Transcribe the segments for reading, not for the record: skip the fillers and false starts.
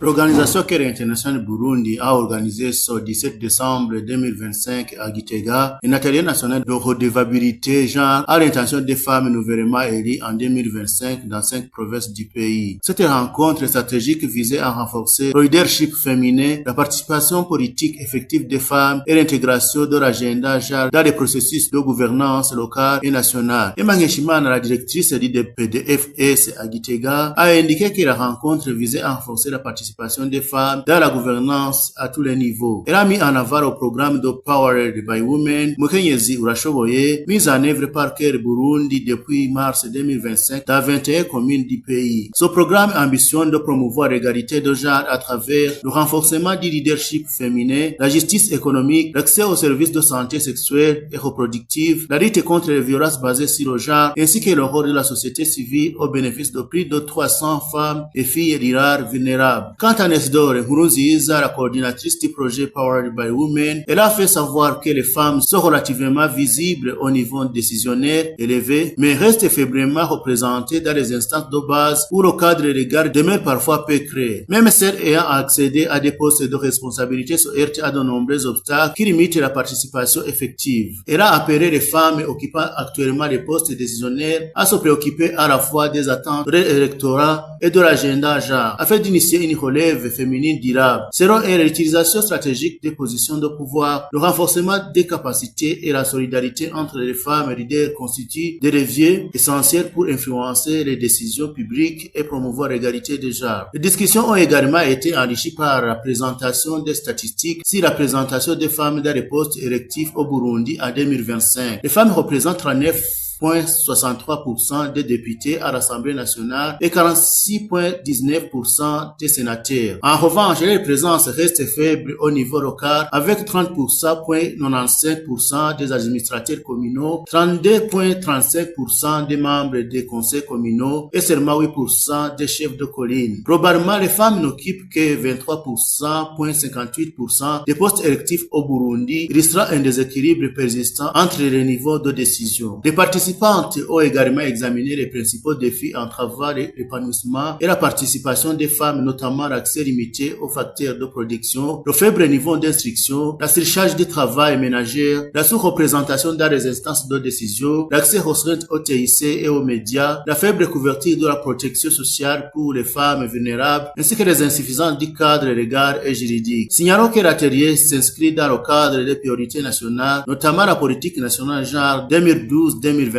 L'Organisation Care International Burundi a organisé ce 17 décembre 2025 à Gitega un atelier national de redevabilité genre à l'intention des femmes nouvellement élues en 2025 dans 5 provinces du pays. Cette rencontre stratégique visait à renforcer le leadership féminin, la participation politique effective des femmes et l'intégration de l'agenda genre dans les processus de gouvernance locale et nationale. Emma Nkeshimana, la directrice du PDFS à Gitega, a indiqué que la rencontre visait à renforcer la participation des femmes dans la gouvernance à tous les niveaux. Elle a mis en avant le programme de Powered by Women, Mukenyezi Urashoboye, mis en œuvre par Care Burundi depuis mars 2025 dans 21 communes du pays. Ce programme ambitionne de promouvoir l'égalité de genre à travers le renforcement du leadership féminin, la justice économique, l'accès aux services de santé sexuelle et reproductive, la lutte contre les violences basées sur le genre, ainsi que le rôle de la société civile au bénéfice de plus de 300 femmes et filles rurales vulnérables. Quant à Nesdore Nkurunziza, la coordinatrice du projet Powered by Women, elle a fait savoir que les femmes sont relativement visibles au niveau décisionnaire élevé, mais restent faiblement représentées dans les instances de base où le cadre légal demeure parfois peu créé. Même celles ayant accédé à des postes de responsabilité se heurtent à de nombreux obstacles qui limitent la participation effective. Elle a appelé les femmes occupant actuellement les postes décisionnaires à se préoccuper à la fois des attentes de l'électorat et de l'agenda genre, afin d'initier une relève féminine durable. Selon elle, l'utilisation stratégique des positions de pouvoir, le renforcement des capacités et la solidarité entre les femmes et leaders constituent des leviers essentiels pour influencer les décisions publiques et promouvoir l'égalité des genres. Les discussions ont également été enrichies par la présentation des statistiques sur la présentation des femmes dans les postes électifs au Burundi en 2025. Les femmes représentent 39,63% des députés à l'Assemblée nationale et 46,19% des sénateurs. En revanche, leur présence reste faible au niveau local avec 30,95% des administrateurs communaux, 32,35% des membres des conseils communaux et seulement 8% des chefs de colline. Globalement, les femmes n'occupent que 23,58% des postes électifs au Burundi, illustrant un déséquilibre persistant entre les niveaux de décision. Les participantes ont également examiné les principaux défis entravant l'épanouissement et la participation des femmes, notamment l'accès limité aux facteurs de production, le faible niveau d'instruction, la surcharge du travail ménagère, la sous-représentation dans les instances de décision, l'accès restreint au TIC et aux médias, la faible couverture de la protection sociale pour les femmes vulnérables, ainsi que les insuffisances du cadre légal et juridique. Signalons que l'atelier s'inscrit dans le cadre des priorités nationales, notamment la politique nationale genre 2012-2025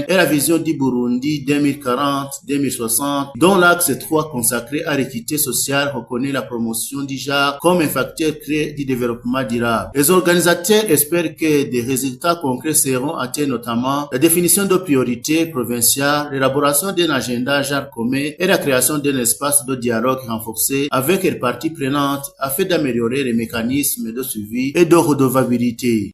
et la vision du Burundi 2040-2060, dont l'axe 3 consacré à l'équité sociale reconnaît la promotion du genre comme un facteur clé du développement durable. Les organisateurs espèrent que des résultats concrets seront atteints, notamment la définition de priorités provinciales, l'élaboration d'un agenda genre commun et la création d'un espace de dialogue renforcé avec les parties prenantes afin d'améliorer les mécanismes de suivi et de redevabilité.